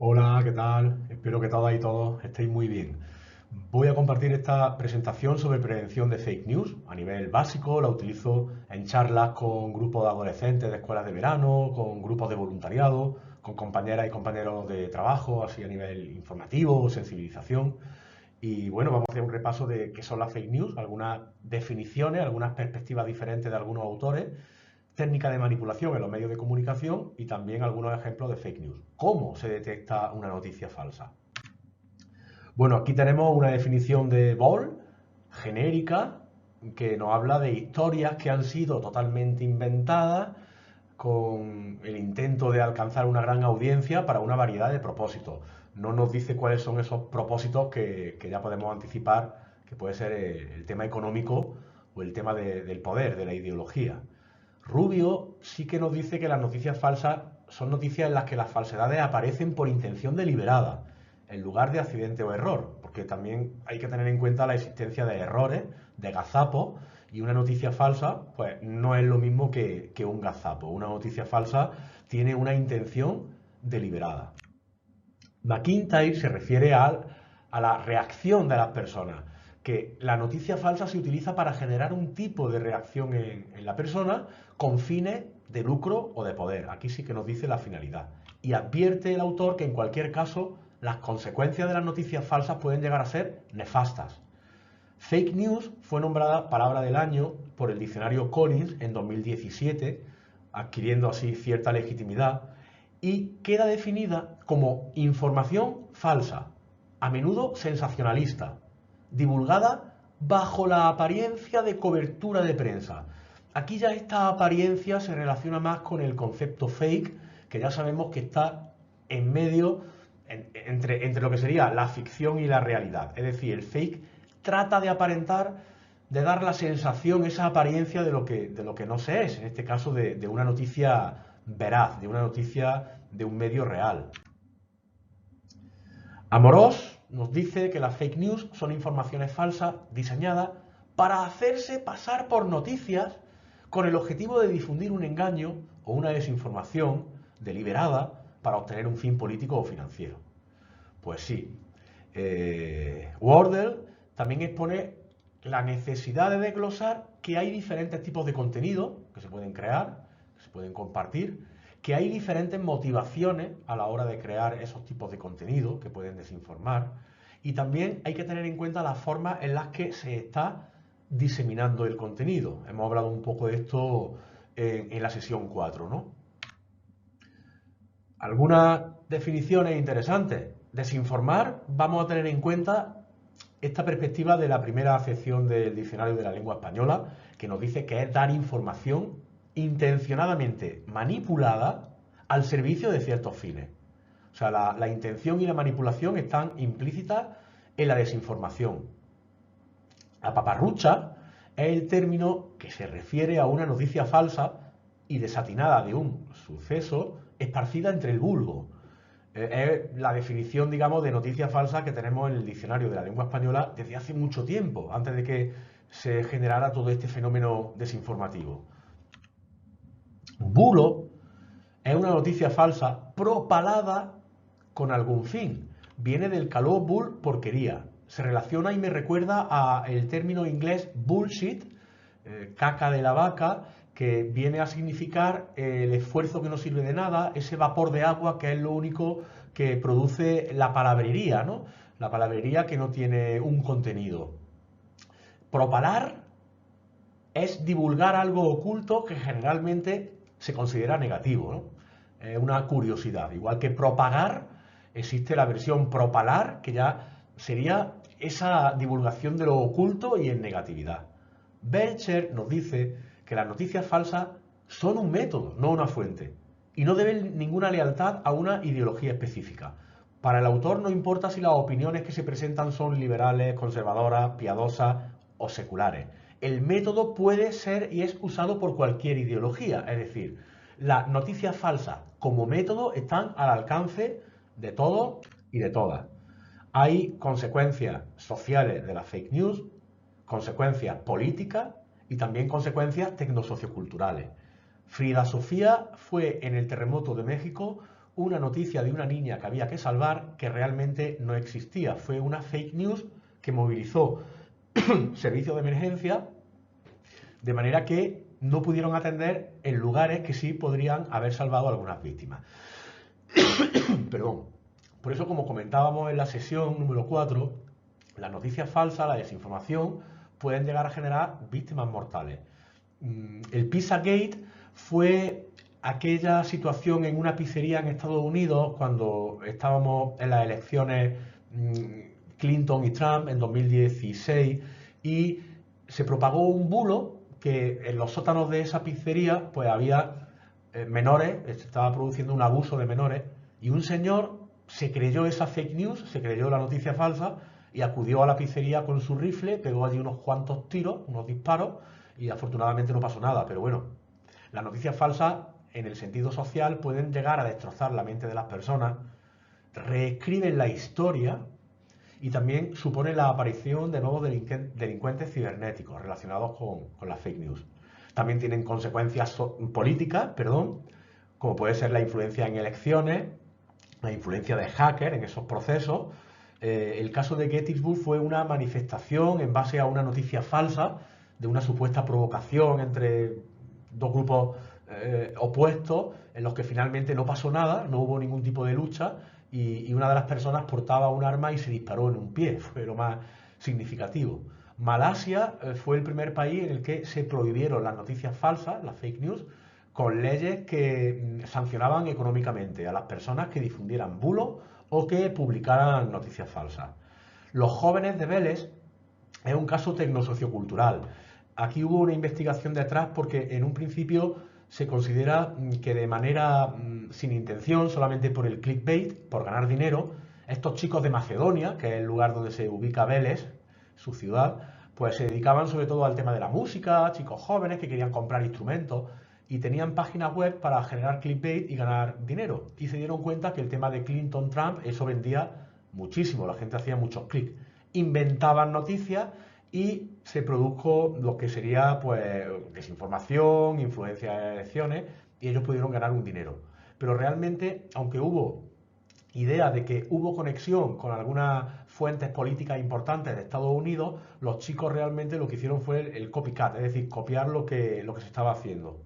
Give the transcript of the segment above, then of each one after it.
Hola, ¿qué tal? Espero que todas y todos estéis muy bien. Voy a compartir esta presentación sobre prevención de fake news. A nivel básico, la utilizo en charlas con grupos de adolescentes de escuelas de verano, con grupos de voluntariado, con compañeras y compañeros de trabajo, así a nivel informativo, sensibilización. Y bueno, vamos a hacer un repaso de qué son las fake news, algunas definiciones, algunas perspectivas diferentes de algunos autores, técnicas de manipulación en los medios de comunicación y también algunos ejemplos de fake news. ¿Cómo se detecta una noticia falsa? Bueno, aquí tenemos una definición de Ball, genérica, que nos habla de historias que han sido totalmente inventadas con el intento de alcanzar una gran audiencia para una variedad de propósitos. No nos dice cuáles son esos propósitos que ya podemos anticipar, que puede ser el tema económico o el tema del poder, de la ideología. Rubio sí que nos dice que las noticias falsas son noticias en las que las falsedades aparecen por intención deliberada, en lugar de accidente o error, porque también hay que tener en cuenta la existencia de errores, de gazapos, y una noticia falsa, pues no es lo mismo que un gazapo. Una noticia falsa tiene una intención deliberada. McIntyre se refiere a la reacción de las personas, que la noticia falsa se utiliza para generar un tipo de reacción en la persona con fines de lucro o de poder. Aquí sí que nos dice la finalidad. Y advierte el autor que en cualquier caso las consecuencias de las noticias falsas pueden llegar a ser nefastas. Fake news fue nombrada palabra del año por el diccionario Collins en 2017, adquiriendo así cierta legitimidad, y queda definida como información falsa, a menudo sensacionalista, divulgada bajo la apariencia de cobertura de prensa. Aquí ya esta apariencia se relaciona más con el concepto fake, que ya sabemos que está en medio, entre lo que sería la ficción y la realidad. Es decir, el fake trata de aparentar, de dar la sensación, esa apariencia de lo que no se es, en este caso de una noticia veraz, de una noticia de un medio real. Amorós nos dice que las fake news son informaciones falsas diseñadas para hacerse pasar por noticias con el objetivo de difundir un engaño o una desinformación deliberada para obtener un fin político o financiero. Pues sí. Wardle también expone la necesidad de desglosar que hay diferentes tipos de contenido que se pueden crear, que se pueden compartir, que hay diferentes motivaciones a la hora de crear esos tipos de contenido que pueden desinformar, y también hay que tener en cuenta las formas en las que se está diseminando el contenido. Hemos hablado un poco de esto en la sesión 4, ¿no? Algunas definiciones interesantes. Desinformar, vamos a tener en cuenta esta perspectiva de la primera acepción del diccionario de la lengua española, que nos dice que es dar información intencionadamente manipulada al servicio de ciertos fines. O sea, la intención y la manipulación están implícitas en la desinformación. La paparrucha es el término que se refiere a una noticia falsa y desatinada de un suceso esparcida entre el vulgo. Es la definición, digamos, de noticia falsa que tenemos en el diccionario de la lengua española desde hace mucho tiempo, antes de que se generara todo este fenómeno desinformativo. Bulo es una noticia falsa propalada con algún fin. Viene del caló bull, porquería. Se relaciona y me recuerda al término inglés bullshit, caca de la vaca, que viene a significar el esfuerzo que no sirve de nada, ese vapor de agua que es lo único que produce la palabrería, ¿no? La palabrería que no tiene un contenido. Propalar es divulgar algo oculto que generalmente se considera negativo, ¿no? Una curiosidad. Igual que propagar, existe la versión propalar, que ya sería esa divulgación de lo oculto y en negatividad. Belcher nos dice que las noticias falsas son un método, no una fuente, y no deben ninguna lealtad a una ideología específica. Para el autor no importa si las opiniones que se presentan son liberales, conservadoras, piadosas o seculares. El método puede ser y es usado por cualquier ideología, es decir, las noticias falsas como método están al alcance de todos y de todas. Hay consecuencias sociales de las fake news, consecuencias políticas y también consecuencias tecnosocioculturales. Frida Sofía fue en el terremoto de México una noticia de una niña que había que salvar que realmente no existía. Fue una fake news que movilizó servicios de emergencia de manera que no pudieron atender en lugares que sí podrían haber salvado a algunas víctimas. Perdón. Por eso, como comentábamos en la sesión número 4, las noticias falsas, la desinformación, pueden llegar a generar víctimas mortales. El Pizzagate fue aquella situación en una pizzería en Estados Unidos cuando estábamos en las elecciones Clinton y Trump en 2016 y se propagó un bulo que en los sótanos de esa pizzería pues había menores, se estaba produciendo un abuso de menores y un señor se creyó esa fake news, se creyó la noticia falsa y acudió a la pizzería con su rifle, pegó allí unos cuantos tiros, unos disparos y afortunadamente no pasó nada. Pero bueno, las noticias falsas en el sentido social pueden llegar a destrozar la mente de las personas, reescriben la historia y también supone la aparición de nuevos delincuentes cibernéticos relacionados con las fake news. También tienen consecuencias políticas, como puede ser la influencia en elecciones, la influencia de hackers en esos procesos. El caso de Gettysburg fue una manifestación en base a una noticia falsa de una supuesta provocación entre dos grupos opuestos en los que finalmente no pasó nada, no hubo ningún tipo de lucha y una de las personas portaba un arma y se disparó en un pie, fue lo más significativo. Malasia fue el primer país en el que se prohibieron las noticias falsas, las fake news, con leyes que sancionaban económicamente a las personas que difundieran bulos o que publicaran noticias falsas. Los jóvenes de Vélez es un caso tecnosociocultural. Aquí hubo una investigación detrás porque en un principio se considera que de manera sin intención, solamente por el clickbait, por ganar dinero, estos chicos de Macedonia, que es el lugar donde se ubica Vélez, su ciudad, pues se dedicaban sobre todo al tema de la música, chicos jóvenes que querían comprar instrumentos y tenían páginas web para generar clickbait y ganar dinero. Y se dieron cuenta que el tema de Clinton, Trump, eso vendía muchísimo, la gente hacía muchos clics. Inventaban noticias y se produjo lo que sería pues desinformación, influencia de elecciones y ellos pudieron ganar un dinero. Pero realmente, aunque hubo idea de que hubo conexión con algunas fuentes políticas importantes de Estados Unidos, los chicos realmente lo que hicieron fue el copycat, es decir, copiar lo que se estaba haciendo.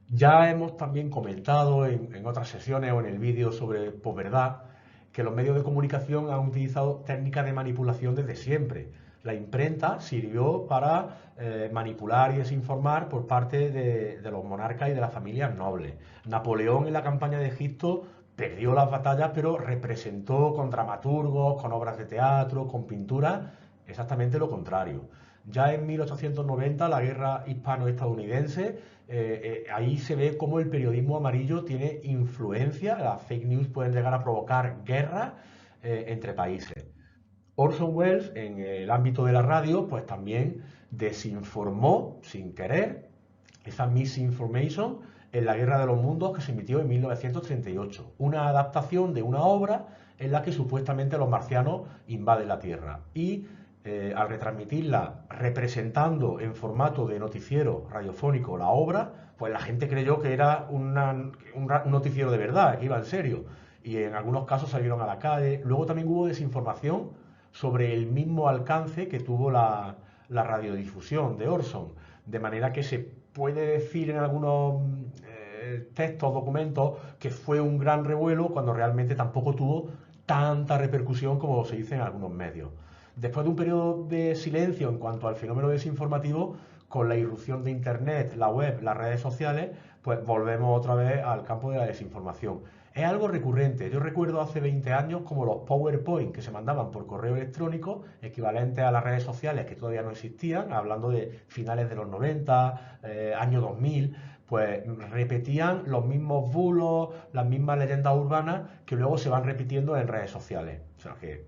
Ya hemos también comentado en otras sesiones o en el vídeo sobre posverdad que los medios de comunicación han utilizado técnicas de manipulación desde siempre. La imprenta sirvió para manipular y desinformar por parte de los monarcas y de las familias nobles. Napoleón en la campaña de Egipto perdió las batallas, pero representó con dramaturgos, con obras de teatro, con pinturas, exactamente lo contrario. Ya en 1890, la guerra hispano-estadounidense, ahí se ve cómo el periodismo amarillo tiene influencia, las fake news pueden llegar a provocar guerras entre países. Orson Welles, en el ámbito de la radio, pues también desinformó sin querer esa misinformation en La Guerra de los Mundos que se emitió en 1938, una adaptación de una obra en la que supuestamente los marcianos invaden la Tierra y al retransmitirla representando en formato de noticiero radiofónico la obra, pues la gente creyó que era un noticiero de verdad, que iba en serio. Y en algunos casos salieron a la calle. Luego también hubo desinformación sobre el mismo alcance que tuvo la radiodifusión de Orson. De manera que se puede decir en algunos textos, documentos, que fue un gran revuelo cuando realmente tampoco tuvo tanta repercusión como se dice en algunos medios. Después de un periodo de silencio en cuanto al fenómeno desinformativo, con la irrupción de Internet, la web, las redes sociales, pues volvemos otra vez al campo de la desinformación. Es algo recurrente. Yo recuerdo hace 20 años como los PowerPoint que se mandaban por correo electrónico, equivalentes a las redes sociales que todavía no existían, hablando de finales de los 90, año 2000, pues repetían los mismos bulos, las mismas leyendas urbanas que luego se van repitiendo en redes sociales. O sea que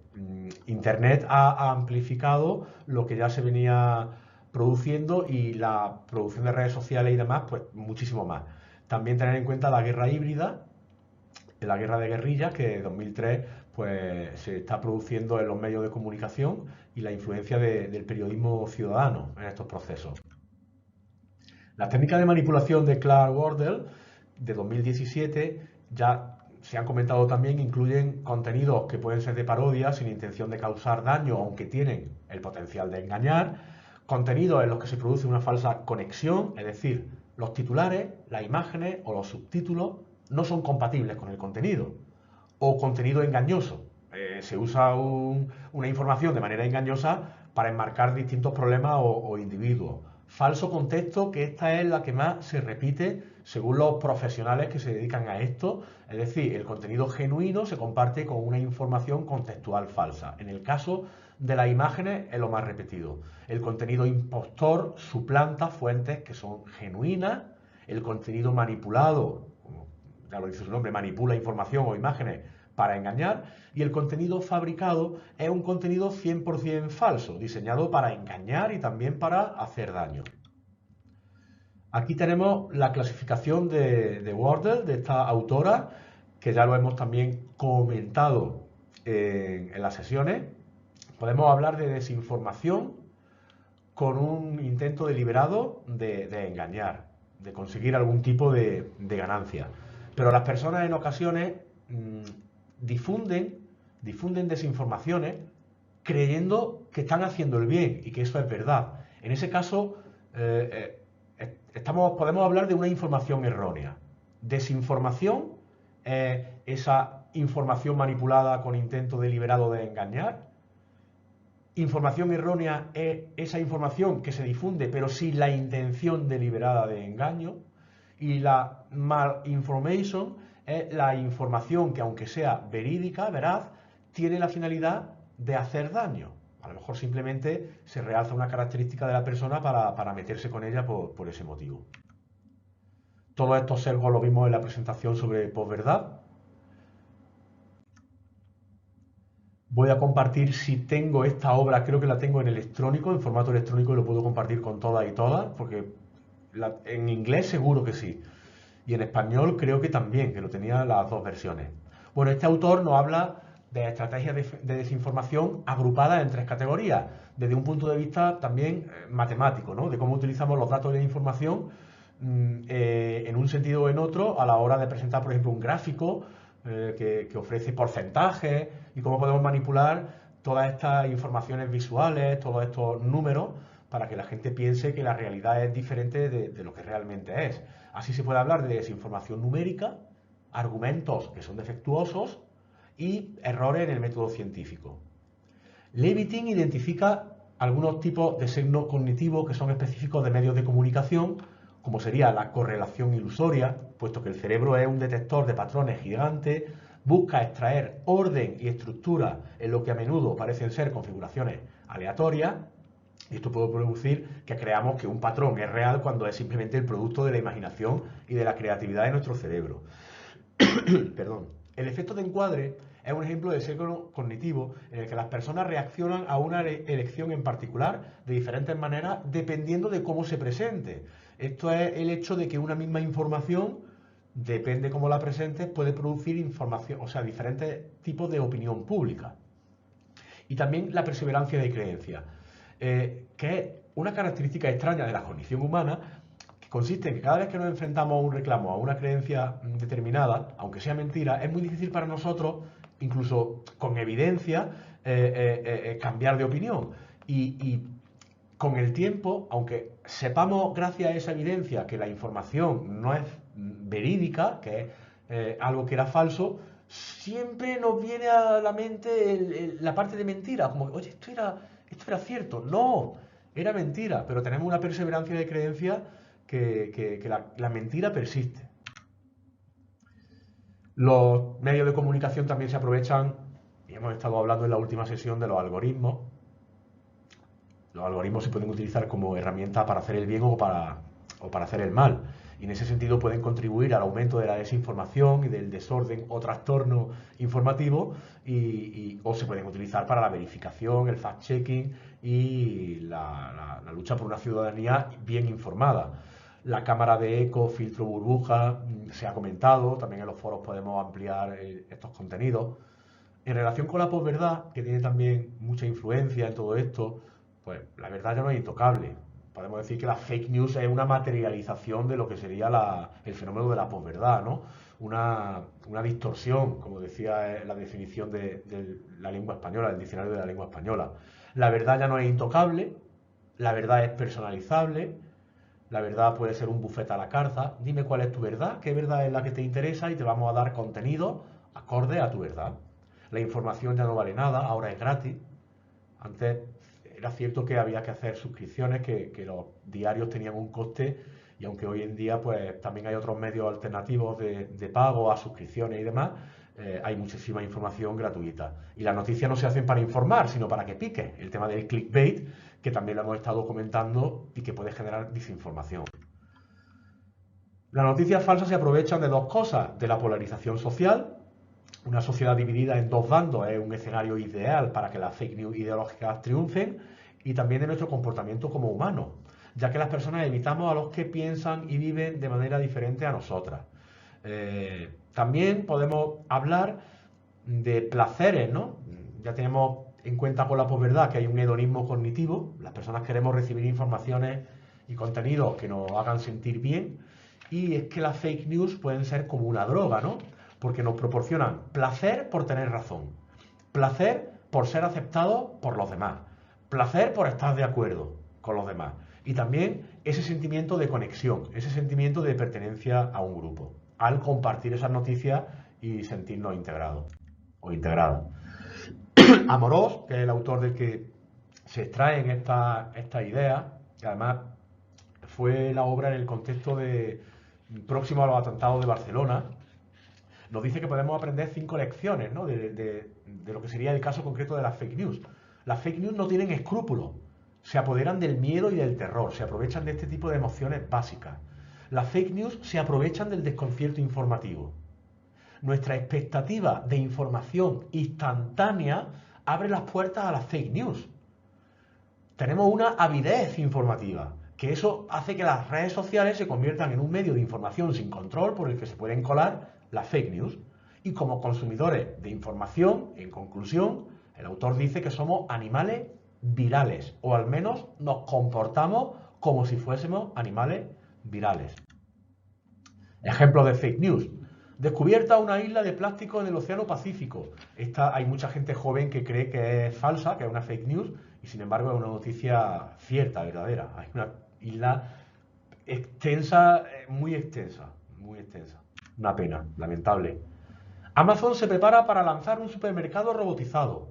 Internet ha amplificado lo que ya se venía produciendo y la producción de redes sociales y demás, pues muchísimo más. También tener en cuenta la guerra híbrida, la guerra de guerrillas que en 2003 pues, se está produciendo en los medios de comunicación y la influencia del periodismo ciudadano en estos procesos. Las técnicas de manipulación de Clark Wardell de 2017 ya se han comentado también, incluyen contenidos que pueden ser de parodia sin intención de causar daño, aunque tienen el potencial de engañar, contenidos en los que se produce una falsa conexión, es decir, los titulares, las imágenes o los subtítulos no son compatibles con el contenido, o contenido engañoso. Se usa una información de manera engañosa para enmarcar distintos problemas o individuos. Falso contexto, que esta es la que más se repite según los profesionales que se dedican a esto. Es decir, el contenido genuino se comparte con una información contextual falsa. En el caso de las imágenes es lo más repetido. El contenido impostor suplanta fuentes que son genuinas. El contenido manipulado, como ya lo dice su nombre, manipula información o imágenes para engañar, y el contenido fabricado es un contenido 100% falso, diseñado para engañar y también para hacer daño. Aquí tenemos la clasificación de Wardle, de esta autora, que ya lo hemos también comentado en las sesiones. Podemos hablar de desinformación con un intento deliberado de engañar, de conseguir algún tipo de ganancia. Pero las personas en ocasiones difunden desinformaciones creyendo que están haciendo el bien y que eso es verdad. En ese caso, podemos hablar de una información errónea. Desinformación es esa información manipulada con intento deliberado de engañar. Información errónea es esa información que se difunde pero sin la intención deliberada de engaño. Y la malinformation es la información que, aunque sea verídica, veraz, tiene la finalidad de hacer daño. A lo mejor simplemente se realza una característica de la persona para meterse con ella por ese motivo. Todos estos sesgos lo vimos en la presentación sobre posverdad. Voy a compartir, si tengo esta obra, creo que la tengo en electrónico, en formato electrónico, y lo puedo compartir con todas y todas, porque en inglés seguro que sí. Y en español creo que también, que lo tenía las dos versiones. Bueno, este autor nos habla de estrategias de desinformación agrupadas en tres categorías, desde un punto de vista también matemático, ¿no? De cómo utilizamos los datos de la información en un sentido o en otro a la hora de presentar, por ejemplo, un gráfico que ofrece porcentajes y cómo podemos manipular todas estas informaciones visuales, todos estos números, para que la gente piense que la realidad es diferente de lo que realmente es. Así se puede hablar de desinformación numérica, argumentos que son defectuosos y errores en el método científico. Levitin identifica algunos tipos de signos cognitivos que son específicos de medios de comunicación, como sería la correlación ilusoria, puesto que el cerebro es un detector de patrones gigante, busca extraer orden y estructura en lo que a menudo parecen ser configuraciones aleatorias, y esto puede producir que creamos que un patrón es real cuando es simplemente el producto de la imaginación y de la creatividad de nuestro cerebro. Perdón. El efecto de encuadre es un ejemplo de sesgo cognitivo en el que las personas reaccionan a una elección en particular de diferentes maneras dependiendo de cómo se presente. Esto es el hecho de que una misma información, depende cómo la presentes, puede producir información, o sea, diferentes tipos de opinión pública. Y también la perseverancia de creencia, que es una característica extraña de la cognición humana, que consiste en que cada vez que nos enfrentamos a un reclamo, a una creencia determinada, aunque sea mentira, es muy difícil para nosotros, incluso con evidencia, cambiar de opinión. Y con el tiempo, aunque sepamos gracias a esa evidencia que la información no es verídica, que es algo que era falso, siempre nos viene a la mente la parte de mentira, como, oye, esto era cierto. No, era mentira, pero tenemos una perseverancia de creencia que la mentira persiste. Los medios de comunicación también se aprovechan, y hemos estado hablando en la última sesión de los algoritmos. Los algoritmos se pueden utilizar como herramienta para hacer el bien o para hacer el mal. Y en ese sentido pueden contribuir al aumento de la desinformación y del desorden o trastorno informativo o se pueden utilizar para la verificación, el fact-checking y la lucha por una ciudadanía bien informada. La cámara de eco, filtro burbuja, se ha comentado, también en los foros podemos ampliar estos contenidos. En relación con la posverdad, que tiene también mucha influencia en todo esto, pues la verdad ya no es intocable. podemos decir que la fake news es una materialización de lo que sería el fenómeno de la posverdad, ¿no? Una distorsión, como decía la definición de la lengua española, el diccionario de la lengua española. La verdad ya no es intocable, la verdad es personalizable, la verdad puede ser un buffet a la carta. Dime cuál es tu verdad, qué verdad es la que te interesa y te vamos a dar contenido acorde a tu verdad. La información ya no vale nada, ahora es gratis. Antes era cierto que había que hacer suscripciones, que los diarios tenían un coste, y aunque hoy en día pues también hay otros medios alternativos de pago a suscripciones y demás, hay muchísima información gratuita. Y las noticias no se hacen para informar, sino para que pique. El tema del clickbait, que también lo hemos estado comentando y que puede generar desinformación. Las noticias falsas se aprovechan de dos cosas: de la polarización social. Una sociedad dividida en dos bandos es un escenario ideal para que las fake news ideológicas triunfen, y también de nuestro comportamiento como humanos, ya que las personas evitamos a los que piensan y viven de manera diferente a nosotras. También podemos hablar de placeres, ¿no? Ya tenemos en cuenta con la posverdad que hay un hedonismo cognitivo. Las personas queremos recibir informaciones y contenidos que nos hagan sentir bien, y es que las fake news pueden ser como una droga, ¿no? Porque nos proporcionan placer por tener razón, placer por ser aceptados por los demás, placer por estar de acuerdo con los demás, y también ese sentimiento de conexión, ese sentimiento de pertenencia a un grupo, al compartir esas noticias y sentirnos integrados o integradas. Amorós, que es el autor del que se extraen esta idea, que además fue la obra en el contexto próximo a los atentados de Barcelona, nos dice que podemos aprender 5 lecciones, ¿no? de lo que sería el caso concreto de las fake news. Las fake news no tienen escrúpulos, se apoderan del miedo y del terror, se aprovechan de este tipo de emociones básicas. Las fake news se aprovechan del desconcierto informativo. Nuestra expectativa de información instantánea abre las puertas a las fake news. Tenemos una avidez informativa, que eso hace que las redes sociales se conviertan en un medio de información sin control por el que se pueden colar las fake news. Y como consumidores de información, en conclusión, el autor dice que somos animales virales, o al menos nos comportamos como si fuésemos animales virales. Ejemplos de fake news. Descubierta una isla de plástico en el Océano Pacífico. Hay mucha gente joven que cree que es falsa, que es una fake news, y sin embargo es una noticia cierta, verdadera. Hay una isla extensa, muy extensa, muy extensa. Una pena, lamentable. Amazon se prepara para lanzar un supermercado robotizado.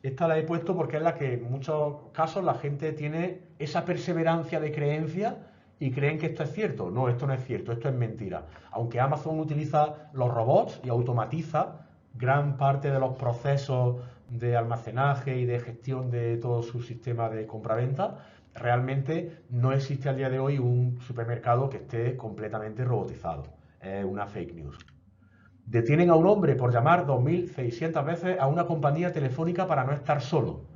Esta la he puesto porque es la que en muchos casos la gente tiene esa perseverancia de creencia y creen que esto es cierto. No, esto no es cierto, esto es mentira. Aunque Amazon utiliza los robots y automatiza gran parte de los procesos de almacenaje y de gestión de todo su sistema de compraventa, realmente no existe al día de hoy un supermercado que esté completamente robotizado. Es una fake news. Detienen a un hombre por llamar 2.600 veces a una compañía telefónica para no estar solo.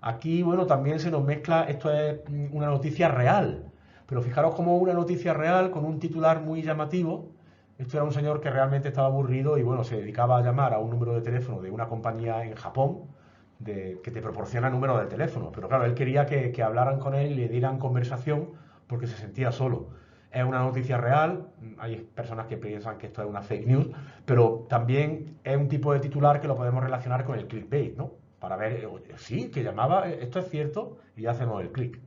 Aquí, bueno, también se nos mezcla, esto es una noticia real, pero fijaros cómo una noticia real con un titular muy llamativo. Esto era un señor que realmente estaba aburrido y, bueno, se dedicaba a llamar a un número de teléfono de una compañía en Japón que te proporciona números de teléfono. Pero claro, él quería que hablaran con él y le dieran conversación porque se sentía solo. Es una noticia real, hay personas que piensan que esto es una fake news, pero también es un tipo de titular que lo podemos relacionar con el clickbait, ¿no? Para ver, sí, que llamaba, esto es cierto, y ya hacemos el clic.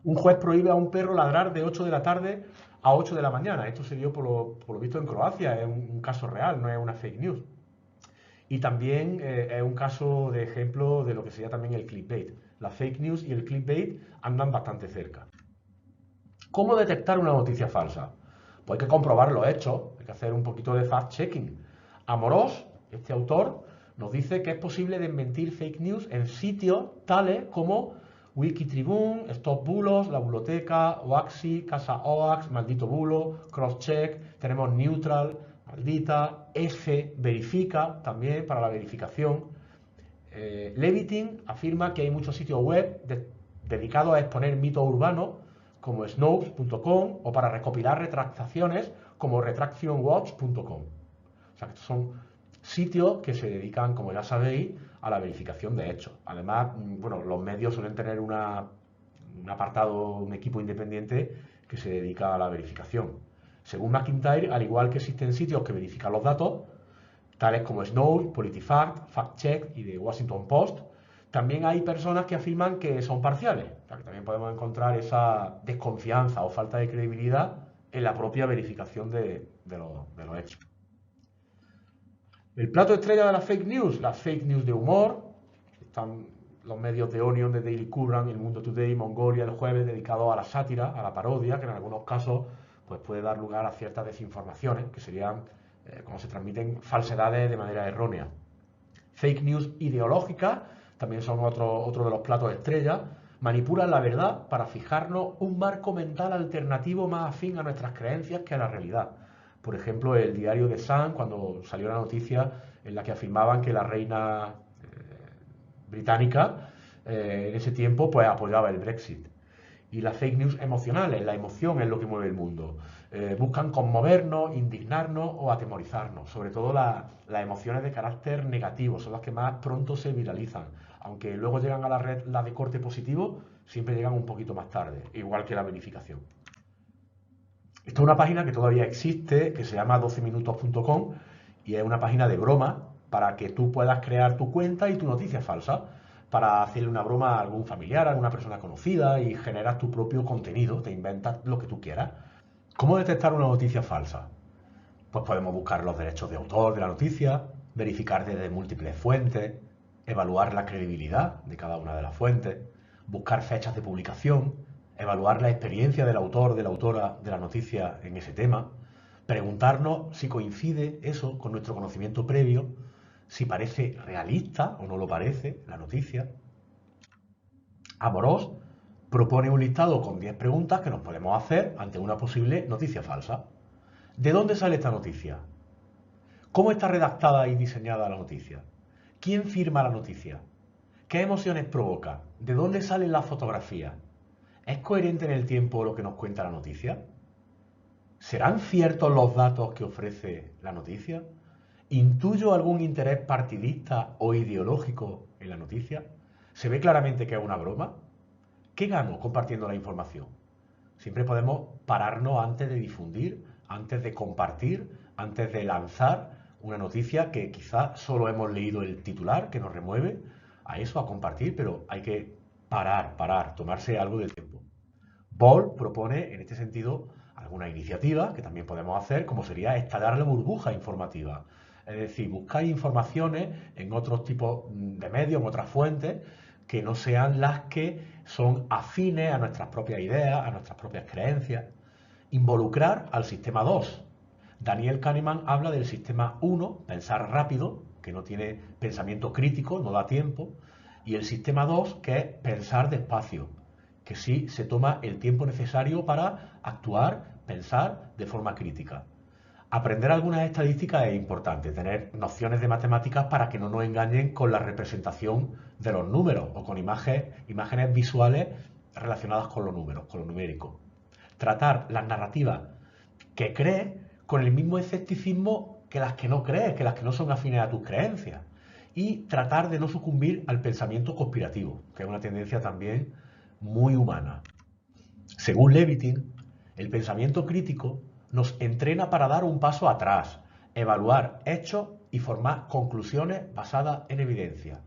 Un juez prohíbe a un perro ladrar de 8 de la tarde a 8 de la mañana. Esto se dio por lo visto en Croacia, es un caso real, no es una fake news. Y también es un caso de ejemplo de lo que sería también el clickbait. Las fake news y el clickbait andan bastante cerca. ¿Cómo detectar una noticia falsa? Pues hay que comprobar los hechos, hay que hacer un poquito de fact-checking. Amorós, este autor, nos dice que es posible desmentir fake news en sitios tales como Wikitribune, Stop Bulos, La Buloteca, Oaxi, Casa Oax, Maldito Bulo, Crosscheck, tenemos Neutral, Maldita, F, Verifica, también para la verificación. Levitin afirma que hay muchos sitios web dedicados a exponer mitos urbanos, como Snopes.com, o para recopilar retractaciones como retractionwatch.com. O sea, que estos son sitios que se dedican, como ya sabéis, a la verificación de hechos. Además, bueno, los medios suelen tener una un apartado, un equipo independiente que se dedica a la verificación. Según McIntyre, al igual que existen sitios que verifican los datos, tales como Snopes, PolitiFact, FactCheck y The Washington Post, también hay personas que afirman que son parciales. O sea, que también podemos encontrar esa desconfianza o falta de credibilidad en la propia verificación de los hechos. El plato estrella de las fake news de humor, están los medios de Onion, de Daily Current, El Mundo Today, Mongolia, El Jueves, dedicados a la sátira, a la parodia, que en algunos casos pues, puede dar lugar a ciertas desinformaciones, que serían cuando se transmiten falsedades de manera errónea. Fake news ideológicas también son otro de los platos estrella, manipulan la verdad para fijarnos un marco mental alternativo más afín a nuestras creencias que a la realidad. Por ejemplo, el diario The Sun, cuando salió la noticia en la que afirmaban que la reina británica en ese tiempo pues apoyaba el Brexit. Y las fake news emocionales, la emoción es lo que mueve el mundo. Buscan conmovernos, indignarnos o atemorizarnos. Sobre todo las emociones de carácter negativo son las que más pronto se viralizan. Aunque luego llegan a la red las de corte positivo, siempre llegan un poquito más tarde, igual que la verificación. Esta es una página que todavía existe, que se llama 12minutos.com y es una página de broma para que tú puedas crear tu cuenta y tu noticia falsa para hacerle una broma a algún familiar, a alguna persona conocida y generar tu propio contenido, te inventas lo que tú quieras. ¿Cómo detectar una noticia falsa? Pues podemos buscar los derechos de autor de la noticia, verificar desde múltiples fuentes, evaluar la credibilidad de cada una de las fuentes, buscar fechas de publicación, evaluar la experiencia del autor, de la autora de la noticia en ese tema, preguntarnos si coincide eso con nuestro conocimiento previo, si parece realista o no lo parece la noticia. Amorós propone un listado con 10 preguntas que nos podemos hacer ante una posible noticia falsa. ¿De dónde sale esta noticia? ¿Cómo está redactada y diseñada la noticia? ¿Quién firma la noticia? ¿Qué emociones provoca? ¿De dónde salen las fotografías? ¿Es coherente en el tiempo lo que nos cuenta la noticia? ¿Serán ciertos los datos que ofrece la noticia? ¿Intuyo algún interés partidista o ideológico en la noticia? ¿Se ve claramente que es una broma? ¿Qué gano compartiendo la información? Siempre podemos pararnos antes de difundir, antes de compartir, antes de lanzar una noticia que quizás solo hemos leído el titular que nos remueve a eso, a compartir, pero hay que parar, tomarse algo de tiempo. Ball propone en este sentido alguna iniciativa que también podemos hacer, como sería estallar la burbuja informativa. Es decir, buscar informaciones en otros tipos de medios, en otras fuentes, que no sean las que son afines a nuestras propias ideas, a nuestras propias creencias. Involucrar al sistema 2. Daniel Kahneman habla del sistema 1, pensar rápido, que no tiene pensamiento crítico, no da tiempo, y el sistema 2, que es pensar despacio, que sí se toma el tiempo necesario para actuar, pensar de forma crítica. Aprender algunas estadísticas es importante, tener nociones de matemáticas para que no nos engañen con la representación de los números o con imágenes visuales relacionadas con los números, con lo numérico. Tratar las narrativas que crees con el mismo escepticismo que las que no crees, que las que no son afines a tus creencias. Y tratar de no sucumbir al pensamiento conspirativo, que es una tendencia también muy humana. Según Levitin, el pensamiento crítico nos entrena para dar un paso atrás, evaluar hechos y formar conclusiones basadas en evidencia.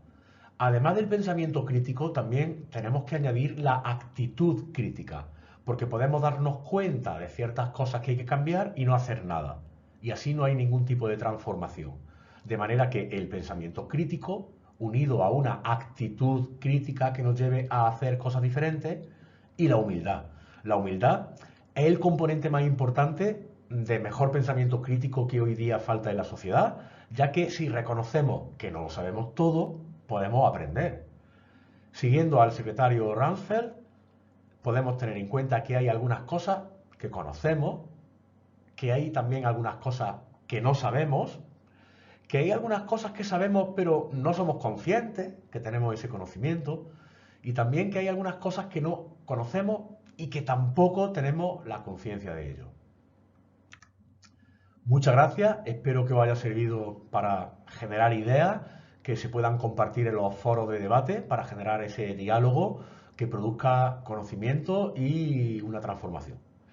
Además del pensamiento crítico, también tenemos que añadir la actitud crítica, porque podemos darnos cuenta de ciertas cosas que hay que cambiar y no hacer nada. Y así no hay ningún tipo de transformación. De manera que el pensamiento crítico, unido a una actitud crítica que nos lleve a hacer cosas diferentes, y la humildad. La humildad es el componente más importante de mejor pensamiento crítico que hoy día falta en la sociedad, ya que si reconocemos que no lo sabemos todo, podemos aprender. Siguiendo al secretario Rumsfeld, podemos tener en cuenta que hay algunas cosas que conocemos, que hay también algunas cosas que no sabemos, que hay algunas cosas que sabemos pero no somos conscientes que tenemos ese conocimiento, y también que hay algunas cosas que no conocemos y que tampoco tenemos la conciencia de ello. Muchas gracias, espero que os haya servido para generar ideas que se puedan compartir en los foros de debate, para generar ese diálogo que produzca conocimiento y una transformación.